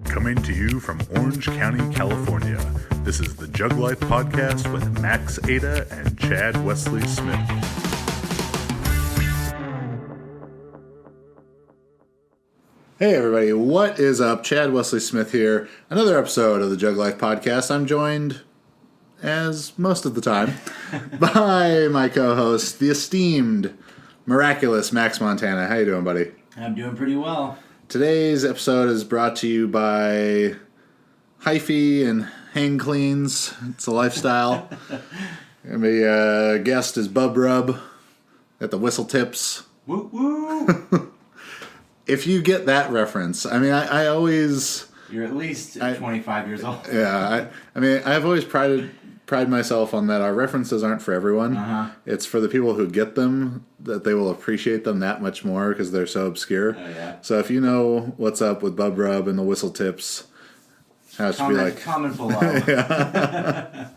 Coming to you from Orange County, California, this is the Jug Life Podcast with Max Ada and Chad Wesley Smith. Hey everybody, what is up? Chad Wesley Smith here. Another episode of the Jug Life Podcast. I'm joined, as most of the time, by my co-host, the esteemed, miraculous Max Montana. How you doing, buddy? I'm doing pretty well. Today's episode is brought to you by Hyphy and Hang Cleans. It's a lifestyle. And my guest is Bub Rub at the Whistle Tips. Woo woo! If you get that reference, I mean, I always... You're at least 25 years old. Yeah, I mean, I've always pride myself on that. Our references aren't for everyone. Uh-huh. It's for the people who get them, that they will appreciate them that much more because they're so obscure. Oh, yeah. So if you know what's up with Bub Rub and the Whistle Tips, how it should be like. Comment below. Yeah.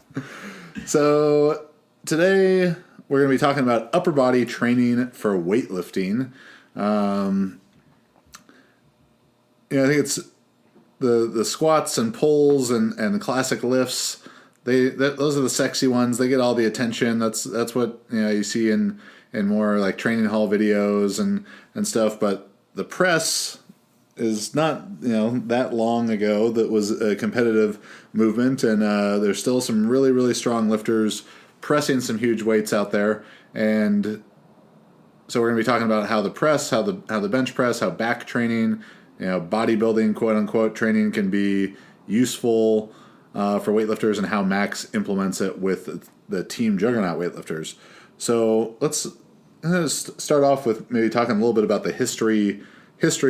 So today we're going to be talking about upper body training for weightlifting. I think it's the squats and pulls and the classic lifts. Those are the sexy ones. They get all the attention. That's what you see in more like training hall videos and stuff. But the press is not that long ago that was a competitive movement, and there's still some really, really strong lifters pressing some huge weights out there. And so we're going to be talking about how the press, how the bench press, how back training, bodybuilding quote unquote training can be useful for weightlifters, and how Max implements it with the team Juggernaut weightlifters. So let's start off with maybe talking a little bit about the history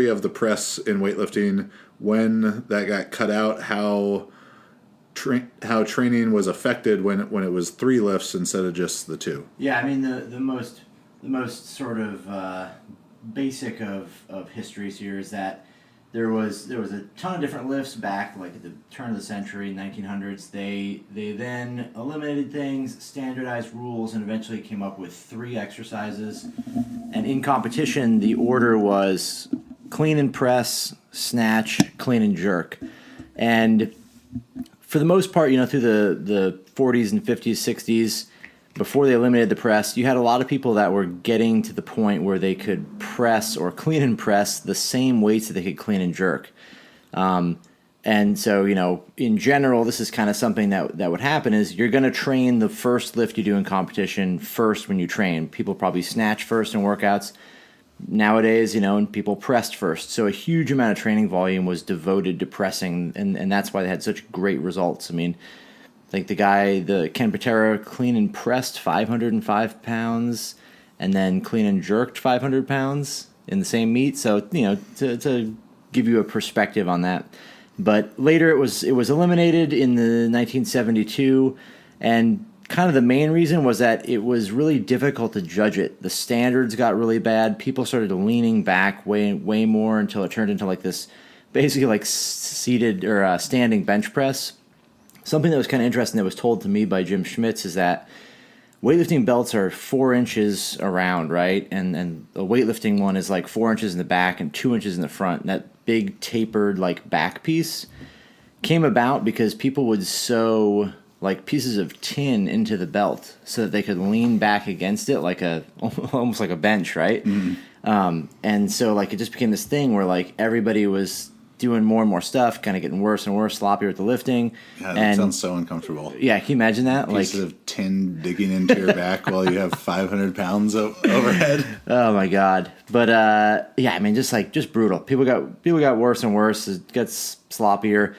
of the press in weightlifting, when that got cut out, how training was affected when it was 3 lifts instead of just the 2. Yeah, I mean the most sort of basic of histories here is that there was a ton of different lifts back like at the turn of the century, 1900s. They then eliminated things, standardized rules, and eventually came up with 3 exercises. And in competition, the order was clean and press, snatch, clean and jerk. And for the most part, through the 40s and 50s, 60s, before they eliminated the press, you had a lot of people that were getting to the point where they could press or clean and press the same weights that they could clean and jerk. And so, in general, this is kind of something that would happen is you're going to train the first lift you do in competition first when you train. People probably snatch first in workouts. Nowadays, and people pressed first. So a huge amount of training volume was devoted to pressing, and that's why they had such great results. I mean, like the Ken Patera clean and pressed 505 pounds and then clean and jerked 500 pounds in the same meet. So, to give you a perspective on that. But later it was eliminated in the 1972, and kind of the main reason was that it was really difficult to judge it. The standards got really bad. People started leaning back way more until it turned into like this basically like seated or standing bench press. Something that was kind of interesting that was told to me by Jim Schmitz is that weightlifting belts are 4 inches around, right? And a weightlifting one is like 4 inches in the back and 2 inches in the front. And that big tapered like back piece came about because people would sew like pieces of tin into the belt so that they could lean back against it like almost like a bench, right? Mm-hmm. And so like it just became this thing where like everybody was doing more and more stuff, kind of getting worse and worse, sloppier with the lifting. Yeah, that sounds so uncomfortable. Yeah, can you imagine that? Pieces of tin digging into your back while you have 500 pounds overhead. Oh my God! But I mean, just brutal. People got worse and worse. It gets sloppier.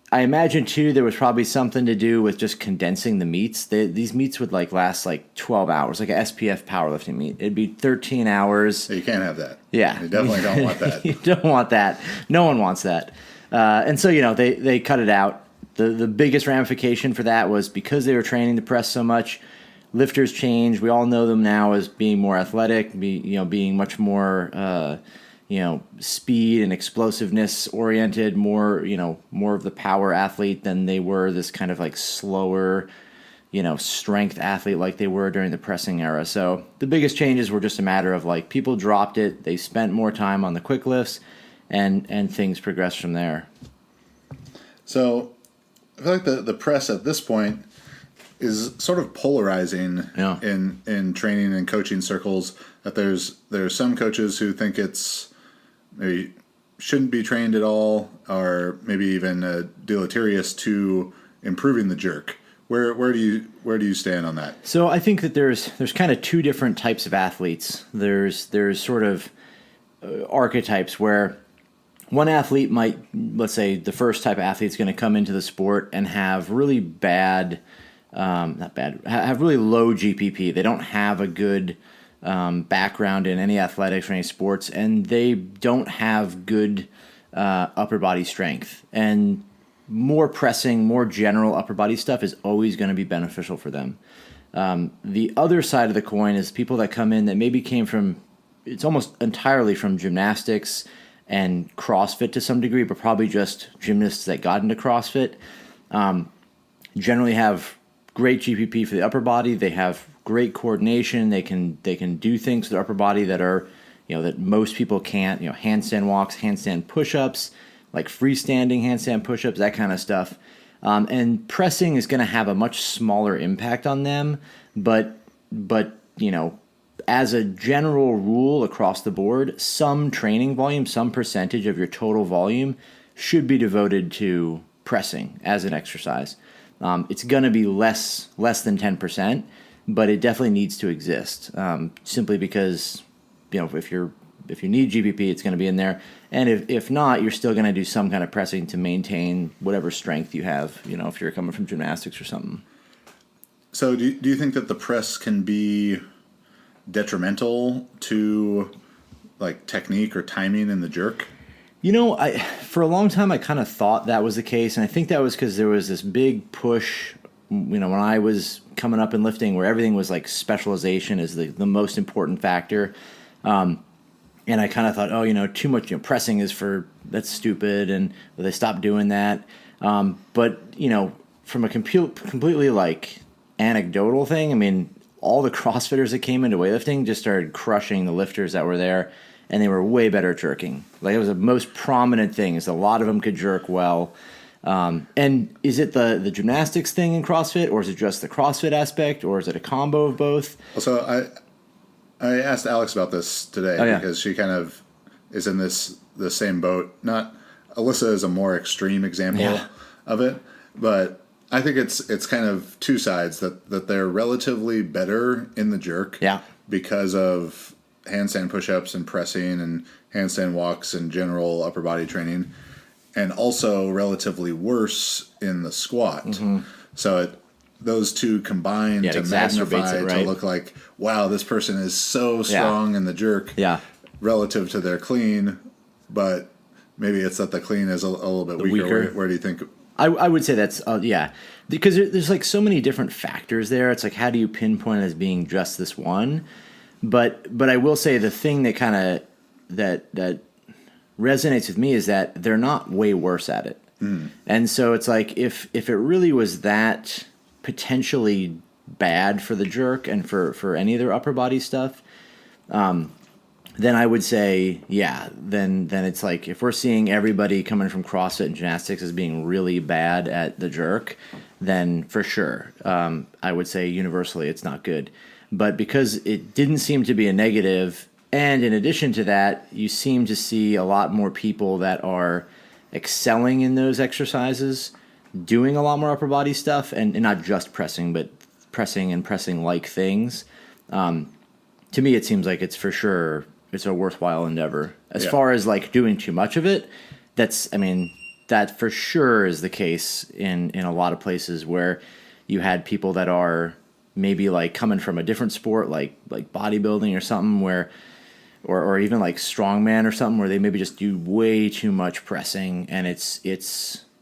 I imagine too there was probably something to do with just condensing the meets. These meets would last 12 hours, like an SPF powerlifting meet. It'd be 13 hours. You can't have that. Yeah, you definitely don't want that. You don't want that. No one wants that. And so they cut it out. The biggest ramification for that was because they were training the press so much. Lifters changed. We all know them now as being more athletic, being much more speed and explosiveness oriented, more of the power athlete than they were this kind of like slower, strength athlete like they were during the pressing era. So the biggest changes were just a matter of like people dropped it, they spent more time on the quick lifts, and things progressed from there. So I feel like the press at this point is sort of polarizing in training and coaching circles. That there's some coaches who think it's maybe shouldn't be trained at all, or maybe even deleterious to improving the jerk. Where do you stand on that? So I think that there's kind of two different types of athletes. There's sort of archetypes where one athlete might, let's say the first type of athlete is going to come into the sport and have really bad, have really low GPP. They don't have a good background in any athletics or any sports, and they don't have good upper body strength. And more pressing, more general upper body stuff is always going to be beneficial for them. The other side of the coin is people that come in that maybe came from, it's almost entirely from gymnastics and CrossFit to some degree, but probably just gymnasts that got into CrossFit, generally have great GPP for the upper body. They have great coordination. They can do things with their upper body that are, that most people can't. Handstand walks, handstand push-ups, like freestanding handstand push-ups, that kind of stuff. And pressing is going to have a much smaller impact on them, but as a general rule across the board, some training volume, some percentage of your total volume should be devoted to pressing as an exercise. It's going to be less than 10%, but it definitely needs to exist. Simply because, if you need GPP, it's going to be in there, and if not, you're still going to do some kind of pressing to maintain whatever strength you have. If you're coming from gymnastics or something. So, do you think that the press can be detrimental to like technique or timing in the jerk? For a long time I kind of thought that was the case, and I think that was because there was this big push, when I was coming up in lifting, where everything was like specialization is the most important factor. And I kind of thought, too much pressing is that's stupid, and they stopped doing that. But from a completely like anecdotal thing, I mean, all the CrossFitters that came into weightlifting just started crushing the lifters that were there, and they were way better at jerking. Like, it was the most prominent thing, is a lot of them could jerk well. And is it the gymnastics thing in CrossFit, or is it just the CrossFit aspect, or is it a combo of both? So I asked Alex about this today because she kind of is in the same boat. Not Alyssa is a more extreme example of it, but I think it's kind of two sides, that they're relatively better in the jerk because of handstand push-ups and pressing and handstand walks and general upper body training, and also relatively worse in the squat. Mm-hmm. So those two combine to magnify to look like, wow, this person is so strong in the jerk relative to their clean, but maybe it's that the clean is a little bit weaker. Where do you think? I would say that's, because there's like so many different factors there. It's like, how do you pinpoint it as being just this one? But I will say the thing that kind of, that resonates with me is that they're not way worse at it. Mm. And so it's like, if it really was that potentially bad for the jerk and for any of their upper body stuff, then I would say, then it's like, if we're seeing everybody coming from CrossFit and gymnastics as being really bad at the jerk, then for sure, I would say universally it's not good. But because it didn't seem to be a negative, and in addition to that, you seem to see a lot more people that are excelling in those exercises, doing a lot more upper body stuff, and not just pressing, but pressing and pressing-like things. To me, it seems like it's for sure, it's a worthwhile endeavor. As far as like doing too much of it, that for sure is the case in a lot of places where you had people that are maybe like coming from a different sport, like bodybuilding or something, where, or even like strongman or something, where they maybe just do way too much pressing, and it's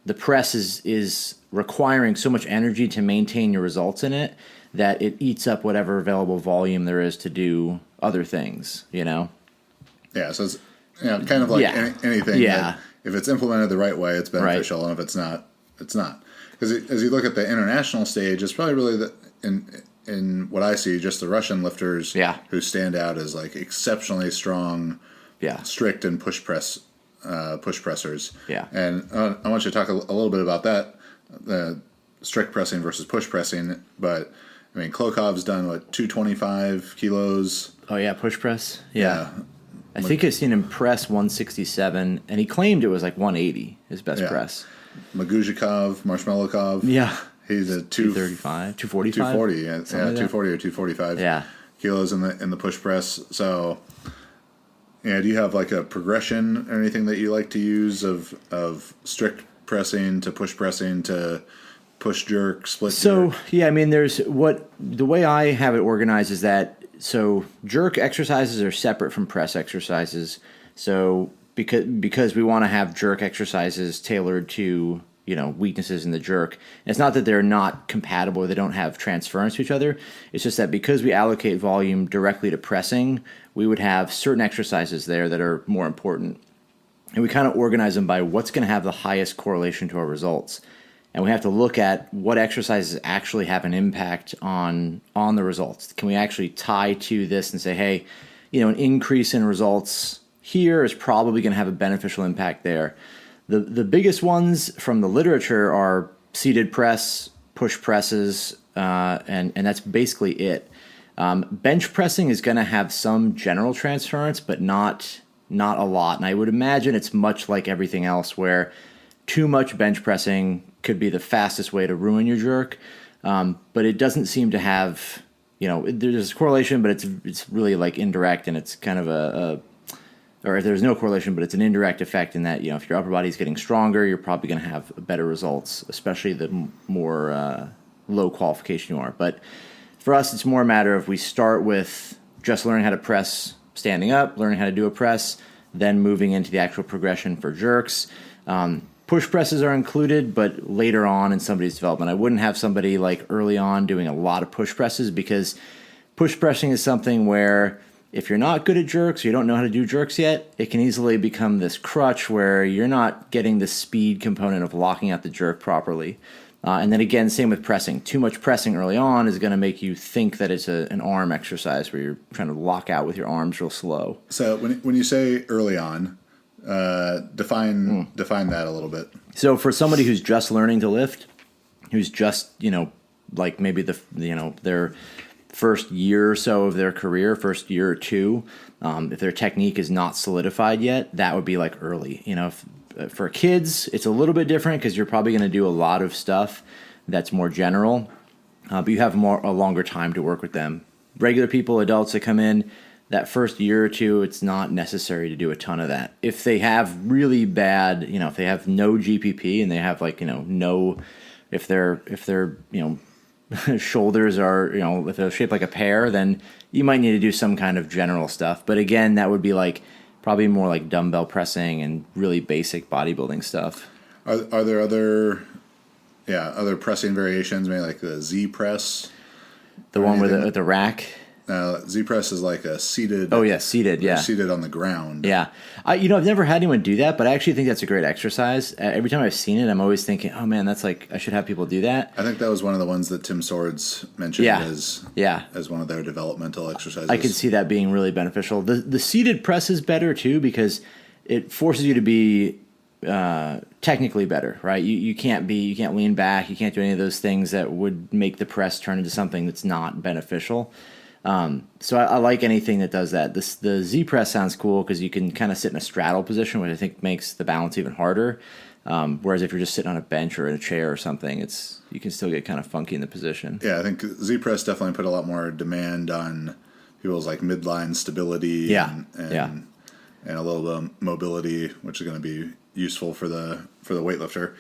the press is requiring so much energy to maintain your results in it that it eats up whatever available volume there is to do other things, Yeah, so it's kind of like anything. Yeah. If it's implemented the right way, it's beneficial, and if it's not, it's not. Because as you look at the international stage, it's probably really in what I see, just the Russian lifters who stand out as like exceptionally strong, strict and push press push pressers. Yeah. And I want you to talk a little bit about that, strict pressing versus push pressing. But I mean, Klokov's done 225 kilos. Oh yeah, push press. Yeah. I think I've seen him press 167, and he claimed it was like 180 his best press. Maguzhikov, Marshmallowkov. Yeah. He's a 235, 245, 240. Yeah, 240 or 245. Kilos in the push press. So, yeah, do you have like a progression or anything that you like to use of strict pressing to push pressing to push jerk, split jerk? So, yeah, I mean, the way I have it organized is that, so jerk exercises are separate from press exercises. So because we want to have jerk exercises tailored to, weaknesses in the jerk. And it's not that they're not compatible or they don't have transference to each other. It's just that because we allocate volume directly to pressing, we would have certain exercises there that are more important. And we kind of organize them by what's going to have the highest correlation to our results. And we have to look at what exercises actually have an impact on the results. Can we actually tie to this and say, hey, an increase in results here is probably going to have a beneficial impact there. The biggest ones from the literature are seated press, push presses, and that's basically it. Bench pressing is going to have some general transference, but not a lot. And I would imagine it's much like everything else where too much bench pressing could be the fastest way to ruin your jerk. But it doesn't seem to have, there's a correlation, but it's really like indirect, and it's kind of or if there's no correlation, but it's an indirect effect in that, if your upper body is getting stronger, you're probably going to have better results, especially the more low qualification you are. But for us, it's more a matter of we start with just learning how to press standing up, learning how to do a press, then moving into the actual progression for jerks. Push presses are included, but later on in somebody's development. I wouldn't have somebody like early on doing a lot of push presses, because push pressing is something where if you're not good at jerks or you don't know how to do jerks yet, it can easily become this crutch where you're not getting the speed component of locking out the jerk properly. And then again, same with pressing. Too much pressing early on is going to make you think that it's an arm exercise where you're trying to lock out with your arms real slow. So when you say early on, define that a little bit. So for somebody who's just learning to lift, who's just, like maybe their first year or so of their career, first year or two, if their technique is not solidified yet, that would be like early. For kids, it's a little bit different because you're probably going to do a lot of stuff that's more general, but you have a longer time to work with them. Regular people, adults that come in, that first year or two, it's not necessary to do a ton of that. If they have really bad, if they have no GPP and they have if they're shoulders are, if they're shaped like a pear, then you might need to do some kind of general stuff. But again, that would be probably more like dumbbell pressing and really basic bodybuilding stuff. Are there other pressing variations, maybe like the Z press? The one with the rack? Z press is like a seated. Oh yeah, seated. Yeah, seated on the ground. Yeah, I've never had anyone do that, but I actually think that's a great exercise. Every time I've seen it, I'm always thinking, oh man, that's I should have people do that. I think that was one of the ones that Tim Swords mentioned as one of their developmental exercises. I could see that being really beneficial. The seated press is better too because it forces you to be technically better, right? You can't lean back, you can't do any of those things that would make the press turn into something that's not beneficial. So I like anything that does that. The Z press sounds cool because you can kind of sit in a straddle position, which I think makes the balance even harder. Whereas if you're just sitting on a bench or in a chair or something, you can still get kind of funky in the position. Yeah, I think Z press definitely put a lot more demand on people's midline stability and a little bit of mobility, which is going to be useful for the weightlifter.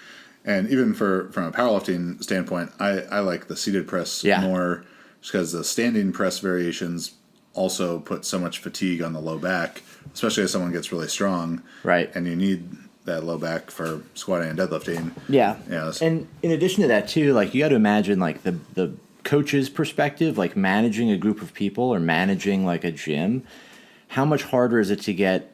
And even from a powerlifting standpoint, I like the seated press more. Because the standing press variations also put so much fatigue on the low back, especially as someone gets really strong. Right. And you need that low back for squatting and deadlifting. Yeah. And in addition to that, too, you got to imagine, the coach's perspective, managing a group of people or managing, a gym. How much harder is it to get,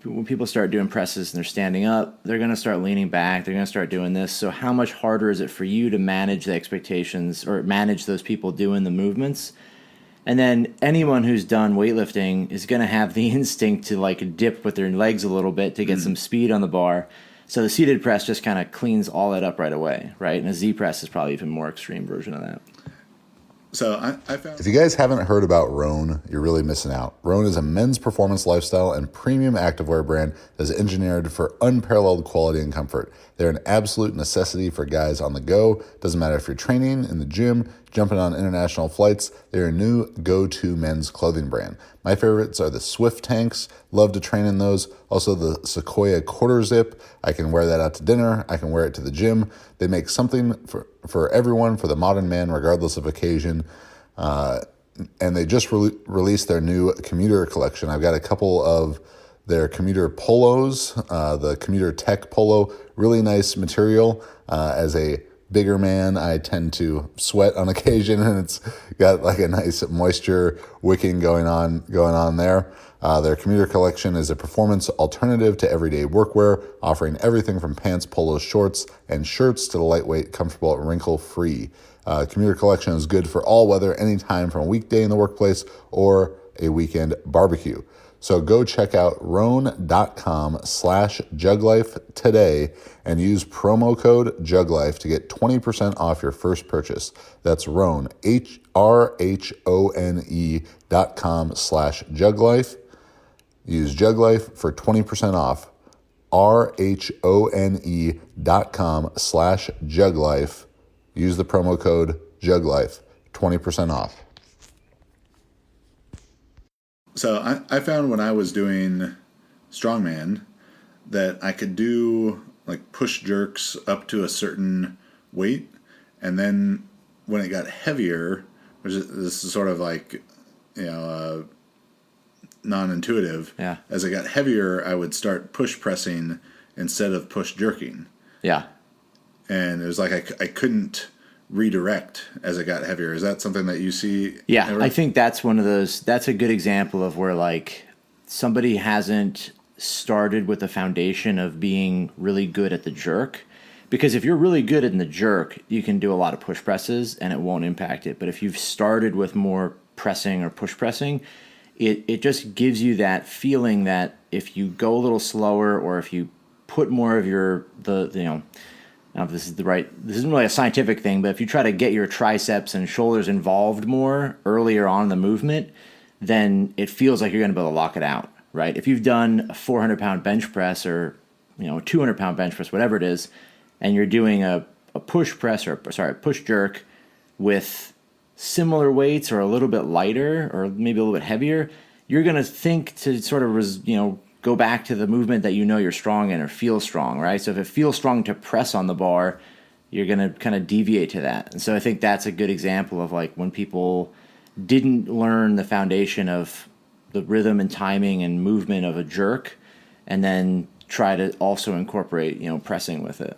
when people start doing presses and they're standing up, they're going to start leaning back, they're going to start doing this. So how much harder is it for you to manage the expectations or manage those people doing the movements And then anyone who's done weightlifting is going to have the instinct to like dip with their legs a little bit to get some speed on the bar. So the seated press just kind of cleans all that up right away, right? And a Z press is probably even more extreme version of that. So I found... If you guys haven't heard about Roan, you're really missing out. Roan is a men's performance lifestyle and premium activewear brand that is engineered for unparalleled quality and comfort. They're an absolute necessity for guys on the go. Doesn't matter if you're training in the gym, jumping on international flights, they're a new go-to men's clothing brand. My favorites are the Swift tanks. Love to train in those. Also the Sequoia quarter zip. I can wear that out to dinner. I can wear it to the gym. They make something for everyone, for the modern man, regardless of occasion. And they just released their new commuter collection. I've got a couple of their commuter polos, the commuter tech polo, really nice material. As a bigger man, I tend to sweat on occasion, and it's got like a nice moisture wicking going on there. Their commuter collection is a performance alternative to everyday workwear, offering everything from pants, polos, shorts, and shirts to the lightweight, comfortable, wrinkle-free. Commuter collection is good for all weather, anytime from a weekday in the workplace or a weekend barbecue. So go check out roan.com/juglife today and use promo code juglife to get 20% off your first purchase. That's Roan, RHONE.com/juglife. Use juglife for 20% off. RHONE.com/juglife. Use the promo code juglife, 20% off. So I found when I was doing strongman that I could do like push jerks up to a certain weight, and then when it got heavier, this is sort of like, non-intuitive. Yeah. As it got heavier, I would start push pressing instead of push jerking. Yeah. And it was like I couldn't redirect as it got heavier. Is that something that you see? Yeah, ever? I think that's one of those. That's a good example of where like somebody hasn't started with the foundation of being really good at the jerk. Because if you're really good in the jerk, you can do a lot of push presses and it won't impact it. But if you've started with more pressing or push pressing, it just gives you that feeling that if you go a little slower or if you put more of I don't know if this isn't really a scientific thing, but if you try to get your triceps and shoulders involved more earlier on in the movement, then it feels like you're going to be able to lock it out, right? If you've done a 400-pound bench press or, a 200-pound bench press, whatever it is, and you're doing a push jerk with similar weights or a little bit lighter or maybe a little bit heavier, you're going to think to sort of, go back to the movement that you're strong in or feel strong, right? So if it feels strong to press on the bar, you're going to kind of deviate to that. And so I think that's a good example of like when people didn't learn the foundation of the rhythm and timing and movement of a jerk and then try to also incorporate, pressing with it.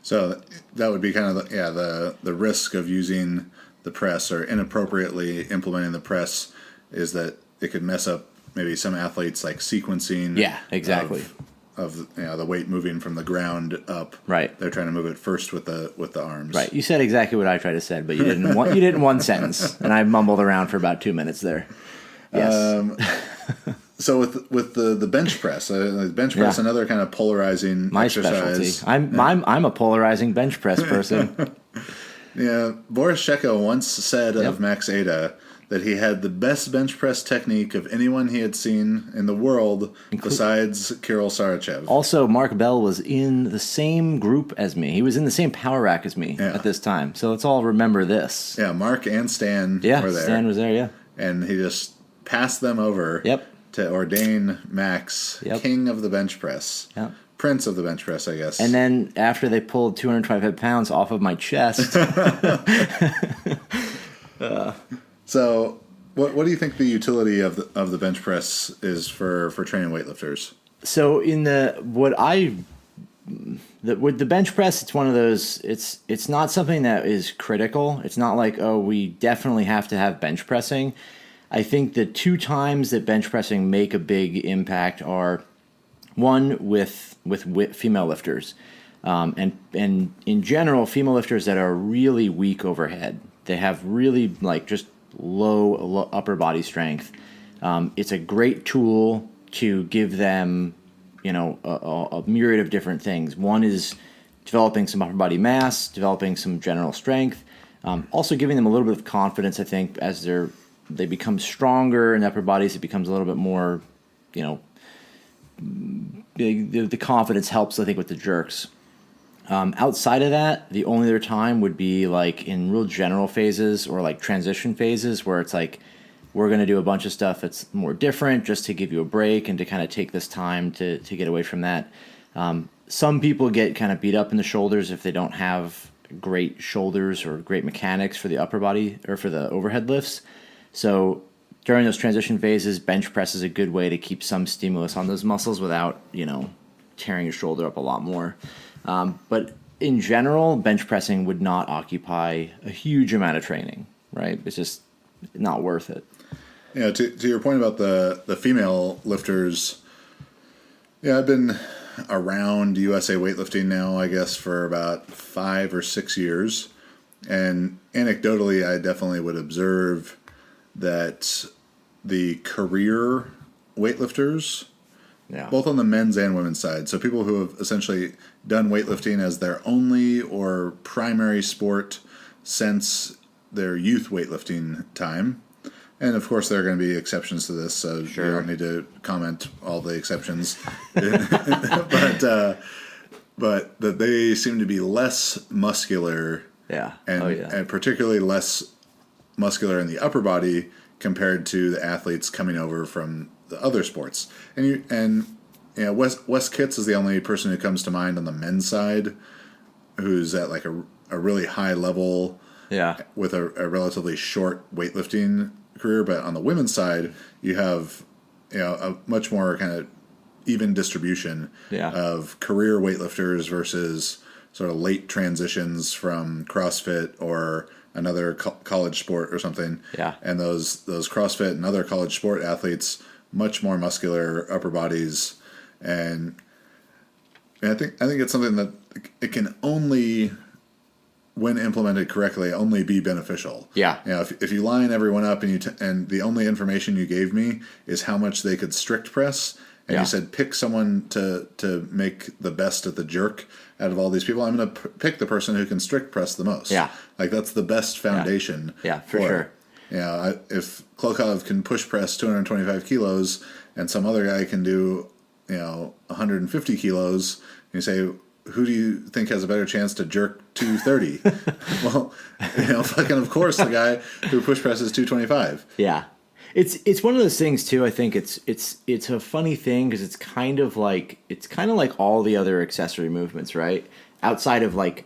So that would be kind of the risk of using the press or inappropriately implementing the press is that it could mess up maybe some athletes like sequencing. Yeah, exactly. Of the weight moving from the ground up. Right. They're trying to move it first with the arms. Right. You said exactly what I tried to say, but you didn't one sentence, and I mumbled around for about 2 minutes there. Yes. So with the bench press, another kind of polarizing my exercise. Specialty. I'm a polarizing bench press person. Yeah, Boris Sheko once said of Max Ada that he had the best bench press technique of anyone he had seen in the world besides Kirill Sarachev. Also, Mark Bell was in the same group as me. He was in the same power rack as me at this time. So let's all remember this. Yeah, Mark and Stan were there. Stan was there, yeah. And he just passed them over to ordain Max king of the bench press. Yep. Prince of the bench press, I guess. And then after they pulled 225 pounds off of my chest... So, what do you think the utility of the bench press is for training weightlifters? So with the bench press, it's one of those. It's not something that is critical. It's not like, oh, we definitely have to have bench pressing. I think the two times that bench pressing make a big impact are one with female lifters, and in general, female lifters that are really weak overhead. They have really low upper body strength. It's a great tool to give them, a myriad of different things. One is developing some upper body mass, developing some general strength, also giving them a little bit of confidence. I think as they become stronger in the upper bodies, it becomes a little bit more, the confidence helps, I think, with the jerks. Outside of that, the only other time would be like in real general phases or like transition phases where it's like, we're going to do a bunch of stuff that's more different just to give you a break and to kind of take this time to get away from that. Some people get kind of beat up in the shoulders if they don't have great shoulders or great mechanics for the upper body or for the overhead lifts. So during those transition phases, bench press is a good way to keep some stimulus on those muscles without, tearing your shoulder up a lot more. But in general, bench pressing would not occupy a huge amount of training, right? It's just not worth it. To your point about the female lifters, I've been around USA weightlifting now, I guess, for about 5 or 6 years. And anecdotally, I definitely would observe that the career weightlifters, both on the men's and women's side, so people who have essentially done weightlifting as their only or primary sport since their youth weightlifting time. And of course, there are going to be exceptions to this, so you don't need to comment all the exceptions. but that they seem to be less muscular, and particularly less muscular in the upper body compared to the athletes coming over from the other sports. And Wes Kitts is the only person who comes to mind on the men's side who's at like a really high level, with a relatively short weightlifting career. But on the women's side, you have a much more kind of even distribution of career weightlifters versus sort of late transitions from CrossFit or another college sport or something. And those CrossFit and other college sport athletes, much more muscular upper bodies, and I think it's something that it can only, when implemented correctly, only be beneficial. If you line everyone up and the only information you gave me is how much they could strict press, and you said pick someone to make the best at the jerk out of all these people, I'm going to pick the person who can strict press the most. Like that's the best foundation. For sure. If Klokov can push press 225 kilos and some other guy can do 150 kilos, and you say, who do you think has a better chance to jerk 230? Well, fucking of course the guy who push presses 225. It's one of those things too. I think it's a funny thing because it's kind of like all the other accessory movements, right? Outside of like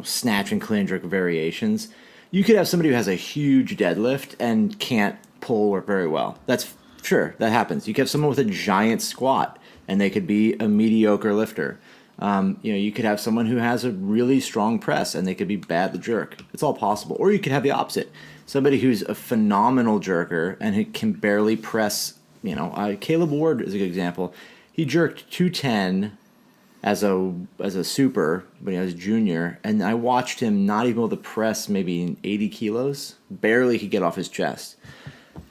snatch and clean and jerk variations, you could have somebody who has a huge deadlift and can't pull very well. That's sure, that happens. You could have someone with a giant squat and they could be a mediocre lifter. You could have someone who has a really strong press and they could be bad at the jerk. It's all possible. Or you could have the opposite. Somebody who's a phenomenal jerker and who can barely press, Caleb Ward is a good example. He jerked 210 as a super when he was a junior, and I watched him not even able to press maybe 80 kilos. Barely could get off his chest.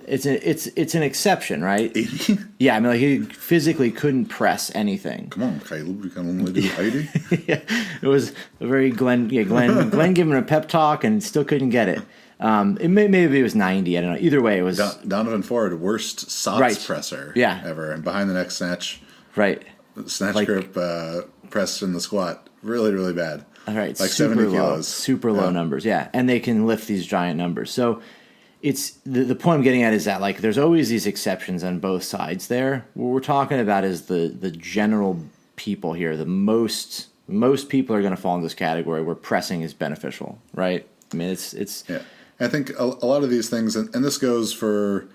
It's an exception, right? 80? Yeah, I mean, like he physically couldn't press anything. Come on, Caleb, you can only do 80? It was a very Glenn giving him a pep talk and still couldn't get it. Maybe it was 90. I don't know. Either way, it was Donovan Ford, worst SOTS presser ever, and behind the neck snatch. Snatch grip press in the squat. Really, really bad. All right. Like 70 kilos. Super low numbers, and they can lift these giant numbers. So it's the point I'm getting at is that like there's always these exceptions on both sides there. What we're talking about is the general people here. The most people are going to fall in this category where pressing is beneficial, right? I mean, it's I think a lot of these things, and this goes for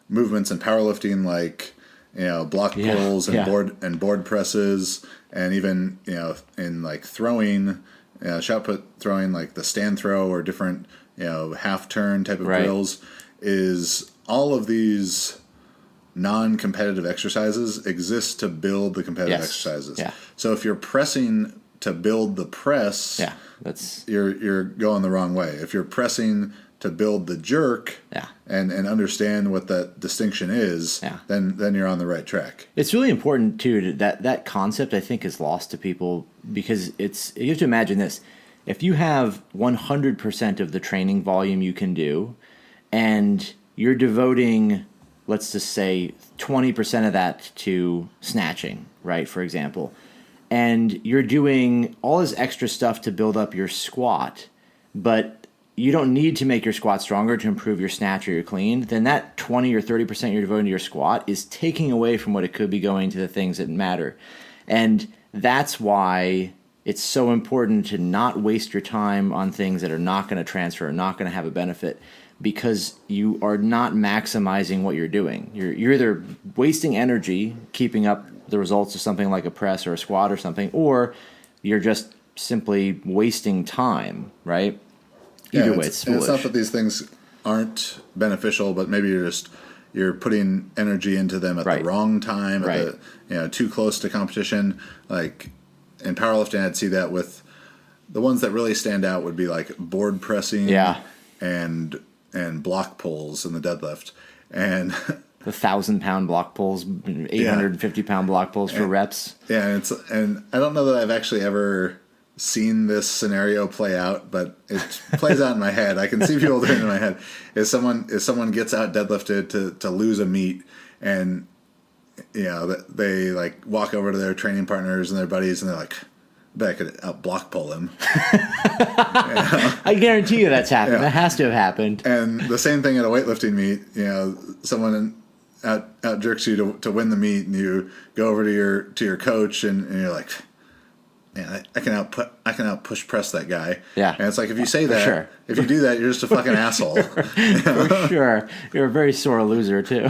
movements in powerlifting like block pulls and board presses, and even in like throwing, shot put throwing, like the stand throw or different half turn type of drills, is all of these non-competitive exercises exist to build the competitive exercises. So if you're pressing to build the press, you're going the wrong way. If you're pressing to build the jerk Yeah. and understand what that distinction is, Yeah. then you're on the right track. It's really important too that concept I think is lost to people because you have to imagine this. If you have 100% of the training volume you can do and you're devoting, let's just say 20% of that to snatching, right, for example, and you're doing all this extra stuff to build up your squat, but you don't need to make your squat stronger to improve your snatch or your clean, then that 20 or 30% you're devoting to your squat is taking away from what it could be going to the things that matter. And that's why it's so important to not waste your time on things that are not going to transfer, not going to have a benefit, because you are not maximizing what you're doing. You're either wasting energy keeping up the results of something like a press or a squat or something, or you're just simply wasting time, right? Either way, it's foolish. It's not that these things aren't beneficial, but maybe you're putting energy into them at the wrong time, at the too close to competition. Like in powerlifting, I'd see that with the ones that really stand out would be like board pressing, and block pulls in the deadlift, and the 1,000-pound block pulls, 850-pound block pulls for reps. Yeah, and I don't know that I've actually ever seen this scenario play out, but it plays out in my head. I can see people doing it in my head. If someone gets out deadlifted to lose a meet, and they like walk over to their training partners and their buddies, and they're like, I bet I could out block pull him. I guarantee you that's happened. That has to have happened. And the same thing at a weightlifting meet. Someone out jerks you to win the meet, and you go over to your coach, and you're like, man, I can out push press that guy. Yeah. And it's like, if you say that, if you do that, you're just a fucking asshole. For sure. You're a very sore loser too.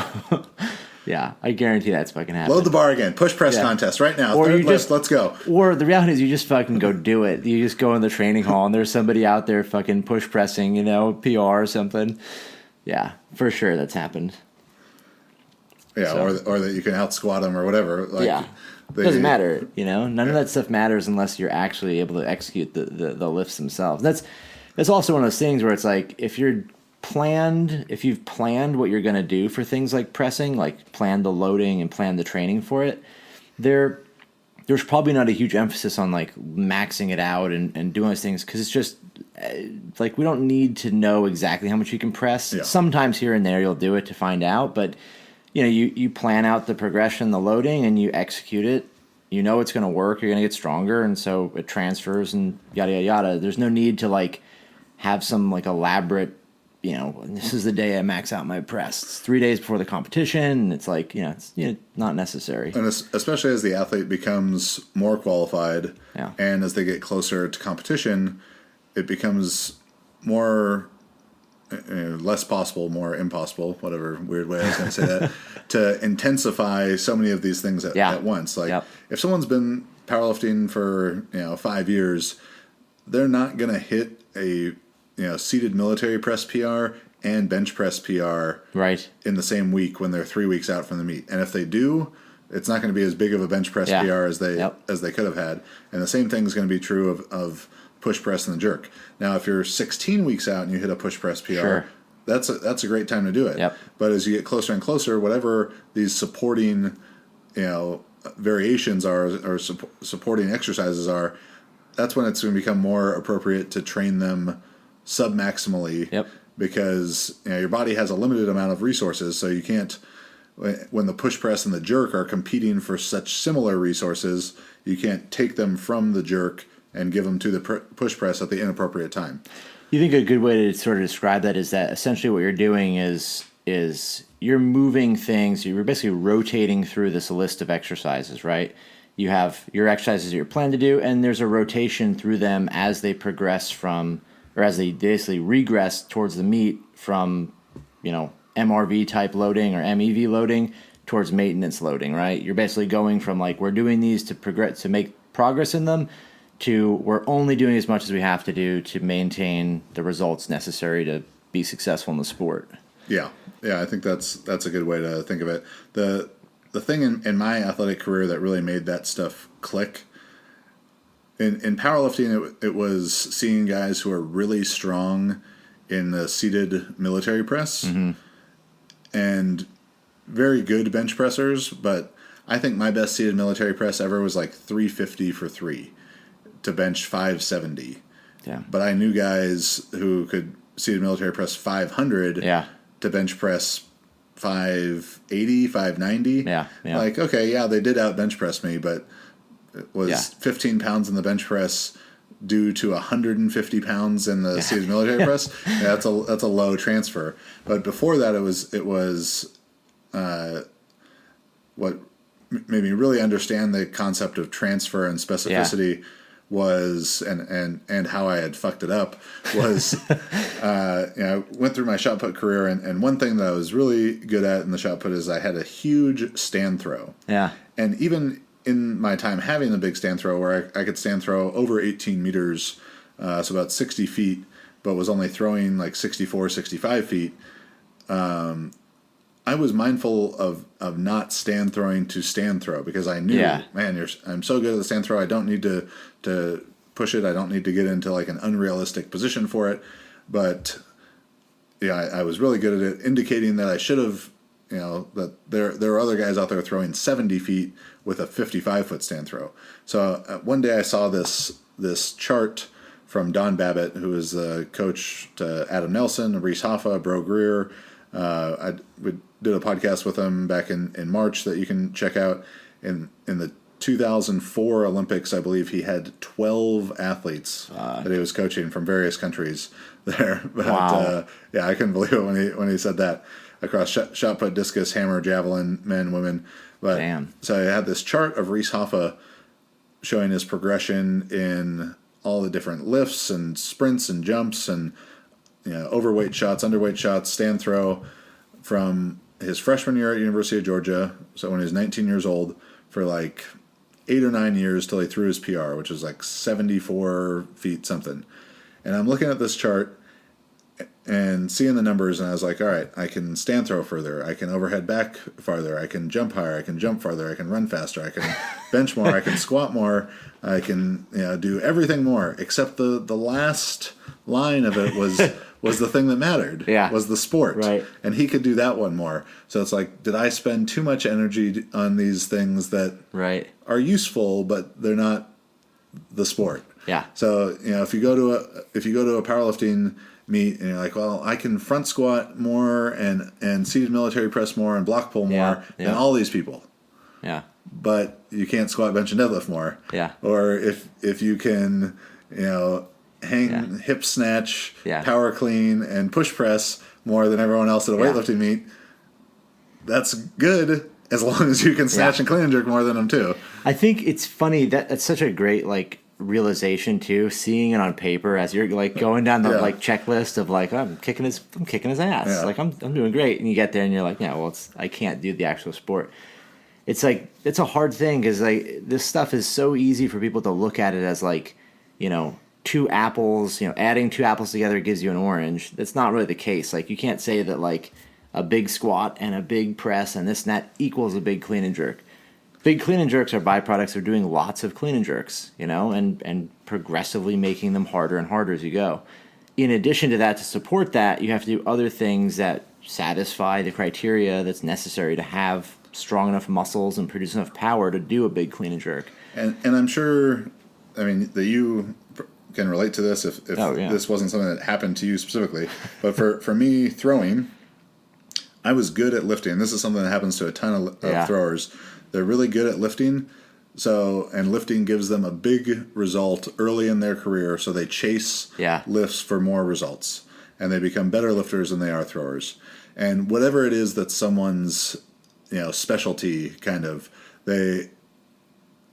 Yeah, I guarantee that's fucking happening. Load the bar again. Push press contest right now. Or let's go. Or the reality is you just fucking go do it. You just go in the training hall and there's somebody out there fucking push pressing, PR or something. Yeah, for sure that's happened. Yeah, or that you can out squat them or whatever. Like, it doesn't matter, None of that stuff matters unless you're actually able to execute the lifts themselves. That's also one of those things where it's like if you've planned what you're going to do for things like pressing, like plan the loading and plan the training for it, there's probably not a huge emphasis on like maxing it out and doing those things, because it's just like we don't need to know exactly how much you can press. Yeah. Sometimes here and there you'll do it to find out, but you plan out the progression, the loading, and you execute it. It's going to work. You're going to get stronger, and so it transfers and yada yada yada. There's no need to like have some like elaborate. This is the day I max out my press. It's 3 days before the competition. And it's like, it's not necessary. And especially as the athlete becomes more qualified, and as they get closer to competition, it becomes more less possible, more impossible, whatever weird way I was going to say that, to intensify so many of these things at once. Like if someone's been powerlifting for 5 years, they're not going to hit a seated military press PR and bench press PR in the same week when they're 3 weeks out from the meet. And if they do, it's not going to be as big of a bench press PR as they could have had. And the same thing is going to be true of push press and the jerk. Now, if you're 16 weeks out and you hit a push press PR, that's a great time to do it. Yep. But as you get closer and closer, whatever these supporting variations are or supporting exercises are, that's when it's going to become more appropriate to train them submaximally, because your body has a limited amount of resources, so you can't, when the push press and the jerk are competing for such similar resources, you can't take them from the jerk and give them to the push press at the inappropriate time. You think a good way to sort of describe that is that essentially what you're doing is you're moving things, you're basically rotating through this list of exercises, right? You have your exercises that you're planning to do, and there's a rotation through them as they progress from, or as they basically regress towards the meet from, MRV type loading or MEV loading towards maintenance loading, right? You're basically going from like, we're doing these to progress, to make progress in them, to we're only doing as much as we have to do to maintain the results necessary to be successful in the sport. Yeah, I think that's a good way to think of it. The thing in my athletic career that really made that stuff click, in powerlifting, it was seeing guys who are really strong in the seated military press, and very good bench pressers. But I think my best seated military press ever was like 350 for 3 to bench 570. Yeah. But I knew guys who could seated military press 500 to bench press 580, 590. Yeah. Like, okay, yeah, they did out bench press me, but it was 15 pounds in the bench press due to 150 pounds in the seated military press. Yeah, that's a low transfer. But before that, it was what made me really understand the concept of transfer and specificity was, and how I had fucked it up was, I went through my shot put career, and one thing that I was really good at in the shot put is I had a huge stand throw. Yeah. And even in my time having the big stand throw, where I could stand throw over 18 meters, so about 60 feet, but was only throwing like 64, 65 feet, I was mindful of not stand throwing to stand throw, because I knew, man, I'm so good at the stand throw, I don't need to push it, I don't need to get into like an unrealistic position for it. But I was really good at it, indicating that I should have, that there are other guys out there throwing 70 feet with a 55-foot stand throw. So one day I saw this chart from Don Babbitt, who is the coach to Adam Nelson, Reese Hoffa, Bro Greer. We did a podcast with him back in March that you can check out. In the 2004 Olympics, I believe he had 12 athletes that he was coaching from various countries there. But wow. I couldn't believe it when he said that, across shot put, discus, hammer, javelin, men, women. But damn. So I had this chart of Reese Hoffa showing his progression in all the different lifts and sprints and jumps and overweight shots, underweight shots, stand throw, from his freshman year at University of Georgia, so when he was 19 years old, for like 8 or 9 years till he threw his PR, which was like 74 feet something. And I'm looking at this chart and seeing the numbers, and I was like, all right, I can stand throw further, I can overhead back farther, I can jump higher, I can jump farther, I can run faster, I can bench more, I can squat more, I can do everything more, except the last line of it was the thing that mattered, was the sport. Right. And he could do that one more. So it's like, did I spend too much energy on these things that are useful, but they're not the sport? Yeah. So, if you go to a powerlifting meet and you're like, well, I can front squat more and seated military press more and block pull more than all these people. Yeah. But you can't squat, bench, and deadlift more. Yeah. Or if you can, hang, hip snatch, power clean, and push press more than everyone else at a weightlifting meet, that's good, as long as you can snatch and clean and jerk more than them too. I think it's funny that it's such a great realization too, seeing it on paper as you're going down the checklist of I'm kicking his ass. Yeah. I'm doing great, and you get there and you're like, I can't do the actual sport. It's it's a hard thing, because this stuff is so easy for people to look at it as 2 apples, adding 2 apples together gives you an orange. That's not really the case. You can't say that a big squat and a big press and this and that equals a big clean and jerk. Big clean and jerks are byproducts of doing lots of clean and jerks, and progressively making them harder and harder as you go. In addition to that, to support that, you have to do other things that satisfy the criteria that's necessary to have strong enough muscles and produce enough power to do a big clean and jerk. And I'm sure, that you can relate to this if this wasn't something that happened to you specifically. But for me, throwing, I was good at lifting. This is something that happens to a ton of throwers. They're really good at lifting, and lifting gives them a big result early in their career, so they chase lifts for more results, and they become better lifters than they are throwers. And whatever it is that someone's specialty, kind of,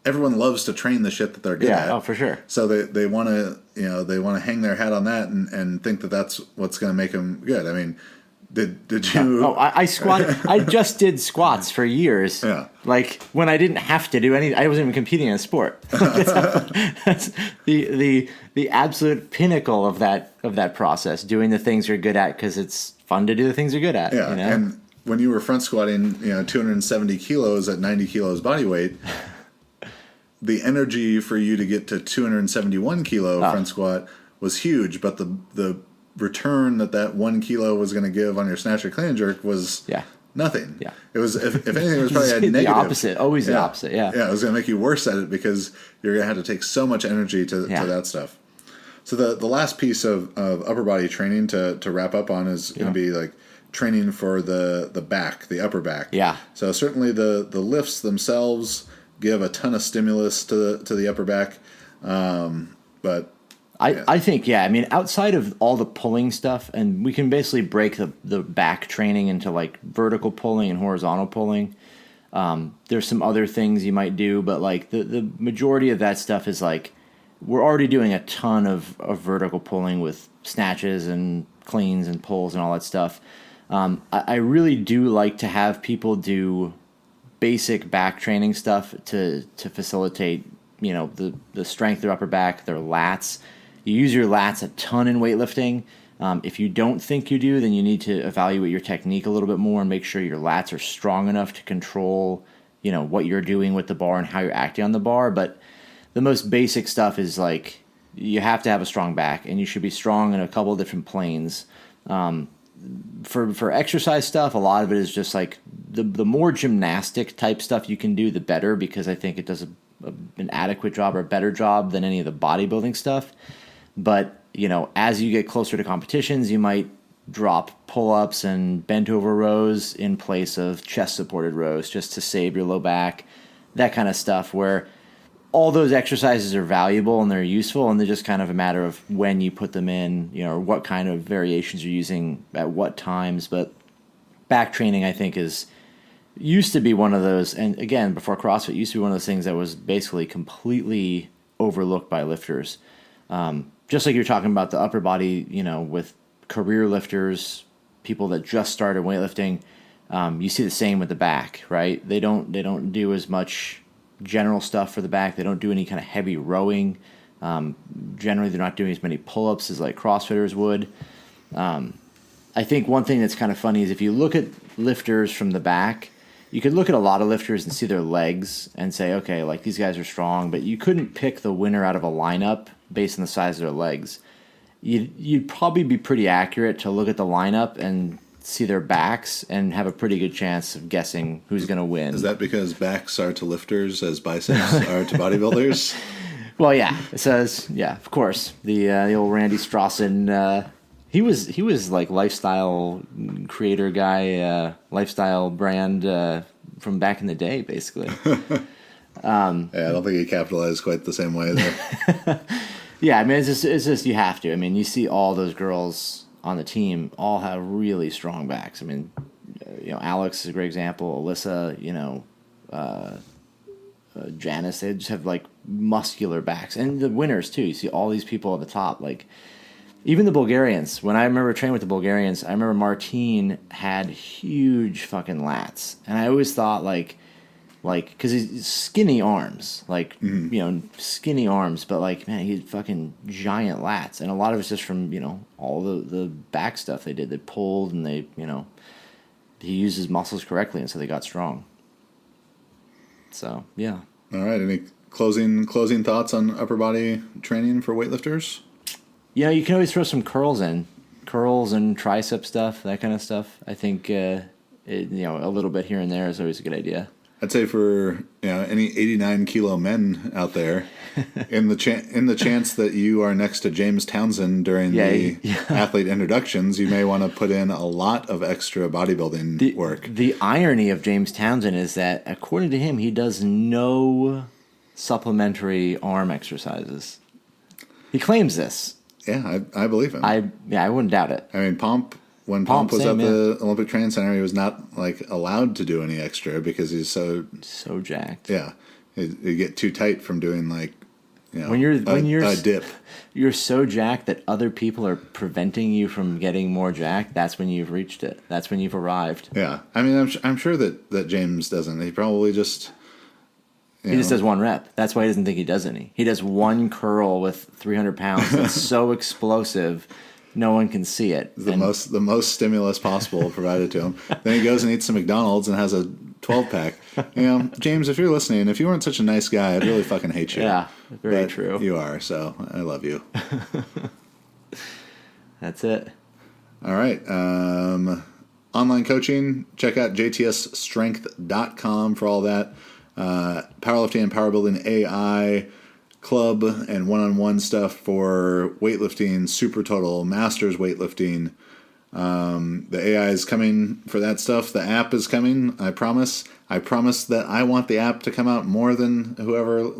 everyone loves to train the shit that they're good at. Oh, for sure. So they want to hang their hat on that and think that that's what's going to make them good. I mean, did you? Oh, I squat. I just did squats for years. Yeah. When I didn't have to do anything, I wasn't even competing in a sport. That's the absolute pinnacle of that process. Doing the things you're good at because it's fun to do the things you're good at. Yeah. And when you were front squatting, 270 kilos at 90 kilos body weight, the energy for you to get to 271 kilo front squat was huge, but the return that 1 kilo was going to give on your snatch or clean and jerk was nothing. Yeah. It was, if anything, it was probably a the negative. opposite. Always the opposite. Yeah. Yeah, it was going to make you worse at it because you're going to have to take so much energy to that stuff. So the last piece of upper body training to wrap up on is going to be like training for the back, the upper back. Yeah. So certainly the lifts themselves give a ton of stimulus to the upper back, but I think, I mean, outside of all the pulling stuff, and we can basically break the back training into like vertical pulling and horizontal pulling. There's some other things you might do, but like the majority of that stuff is like, we're already doing a ton of vertical pulling with snatches and cleans and pulls and all that stuff. I really do like to have people do basic back training stuff to facilitate, the strength of their upper back, their lats. You use your lats a ton in weightlifting. If you don't think you do, then you need to evaluate your technique a little bit more and make sure your lats are strong enough to control, what you're doing with the bar and how you're acting on the bar. But the most basic stuff is like you have to have a strong back, and you should be strong in a couple of different planes. For exercise stuff, a lot of it is just like the more gymnastic type stuff you can do, the better, because I think it does an adequate job or a better job than any of the bodybuilding stuff. But, as you get closer to competitions, you might drop pull-ups and bent over rows in place of chest supported rows just to save your low back, that kind of stuff, where all those exercises are valuable and they're useful, and they're just kind of a matter of when you put them in, or what kind of variations you're using at what times. But back training, I think, used to be one of those, and again, before CrossFit, used to be one of those things that was basically completely overlooked by lifters. Just like you're talking about the upper body, with career lifters, people that just started weightlifting, you see the same with the back, right? They don't do as much general stuff for the back. They don't do any kind of heavy rowing. Generally, they're not doing as many pull-ups as like CrossFitters would. I think one thing that's kind of funny is if you look at lifters from the back, you could look at a lot of lifters and see their legs and say, okay, like these guys are strong, but you couldn't pick the winner out of a lineup based on the size of their legs. You'd probably be pretty accurate to look at the lineup and see their backs and have a pretty good chance of guessing who's going to win. Is that because backs are to lifters as biceps are to bodybuilders? Well, yeah. It says, of course. The old Randy Strawson, he was like lifestyle creator guy, lifestyle brand from back in the day, basically. I don't think he capitalized quite the same way though. Yeah, I mean, it's just you have to. I mean, you see all those girls on the team all have really strong backs. I mean, Alex is a great example. Alyssa, Janice, they just have like muscular backs, and the winners too. You see all these people at the top, like even the Bulgarians. When I remember training with the Bulgarians, I remember Martin had huge fucking lats, and I always thought like because he's skinny arms, skinny arms, but like, man, he had fucking giant lats, and a lot of it's just from all the back stuff they did. They pulled and they he used his muscles correctly, and so they got strong. So yeah. All right. Any closing thoughts on upper body training for weightlifters? You can always throw some curls and tricep stuff, that kind of stuff. I think a little bit here and there is always a good idea. I'd say for any 89 kilo men out there, in the chance that you are next to James Townsend during the athlete introductions, you may want to put in a lot of extra bodybuilding work. The irony of James Townsend is that, according to him, he does no supplementary arm exercises. He claims this. Yeah, I believe him. I wouldn't doubt it. I mean, When Pomp was at the Olympic Training Center, he was not like allowed to do any extra because he's so jacked. Yeah, you get too tight from doing when you're a dip. You're so jacked that other people are preventing you from getting more jacked. That's when you've reached it. That's when you've arrived. Yeah, I mean, I'm sure that James doesn't. He probably just. He just does one rep. That's why he doesn't think he does any. He does one curl with 300 pounds that's so explosive. No one can see it. The most stimulus possible provided to him. Then he goes and eats some McDonald's and has a 12-pack. James, if you're listening, if you weren't such a nice guy, I'd really fucking hate you. Yeah, very true. You are, so I love you. That's it. All right. Online coaching, check out jtsstrength.com for all that. Powerlifting and powerbuilding AI club and one-on-one stuff for weightlifting, super total, masters weightlifting. The AI is coming for that stuff. The app is coming. I promise. I promise that I want the app to come out more than whoever you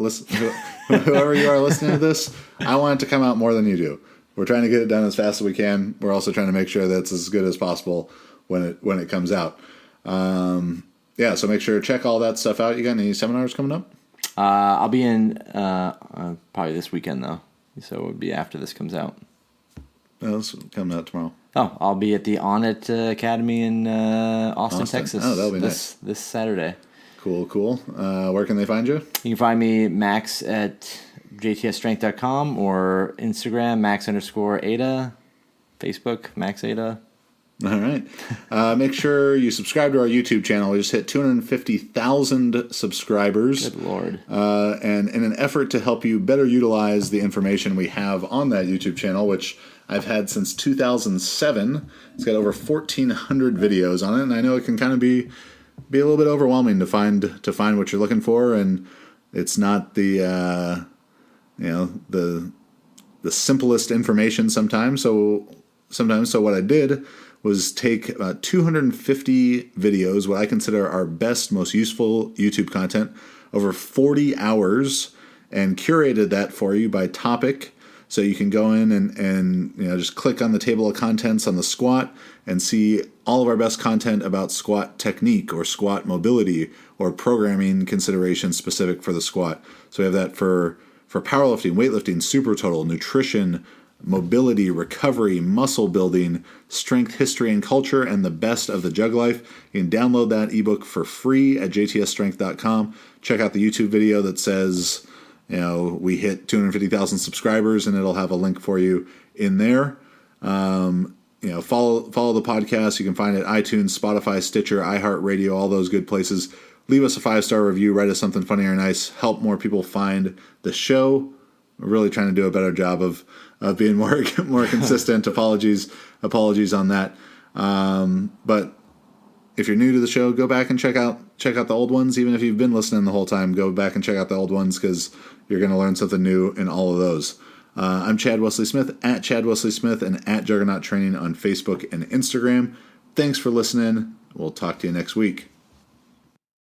are listening to this. I want it to come out more than you do. We're trying to get it done as fast as we can. We're also trying to make sure that it's as good as possible when it comes out. Yeah, so make sure to check all that stuff out. You got any seminars coming up? I'll be in probably this weekend though, so it would be after this comes out. Oh, it's coming out tomorrow. Oh, I'll be at the On It Academy in Austin, Texas. Oh, that'll be nice. This Saturday. Cool. Where can they find you? You can find me, Max, at jtsstrength.com or Instagram, Max_Ada, Facebook, Max Ada. All right. Make sure you subscribe to our YouTube channel. We just hit 250,000 subscribers. Good Lord. And in an effort to help you better utilize the information we have on that YouTube channel, which I've had since 2007, it's got over 1,400 videos on it, and I know it can kind of be a little bit overwhelming to find what you're looking for, and it's not the the simplest information sometimes. So what I did was take 250 videos, what I consider our best, most useful YouTube content, over 40 hours, and curated that for you by topic. So you can go in and just click on the table of contents on the squat and see all of our best content about squat technique or squat mobility or programming considerations specific for the squat. So we have that for powerlifting, weightlifting, super total, nutrition, mobility, recovery, muscle building, strength, history, and culture, and the best of the jug life. You can download that ebook for free at jtsstrength.com. Check out the YouTube video that says, we hit 250,000 subscribers, and it'll have a link for you in there. Follow the podcast. You can find it at iTunes, Spotify, Stitcher, iHeartRadio, all those good places. Leave us a 5-star review. Write us something funny or nice. Help more people find the show. We're really trying to do a better job of being more consistent. Apologies on that. But if you're new to the show, go back and check out the old ones. Even if you've been listening the whole time, go back and check out the old ones because you're going to learn something new in all of those. I'm Chad Wesley Smith, at Chad Wesley Smith, and at Juggernaut Training on Facebook and Instagram. Thanks for listening. We'll talk to you next week.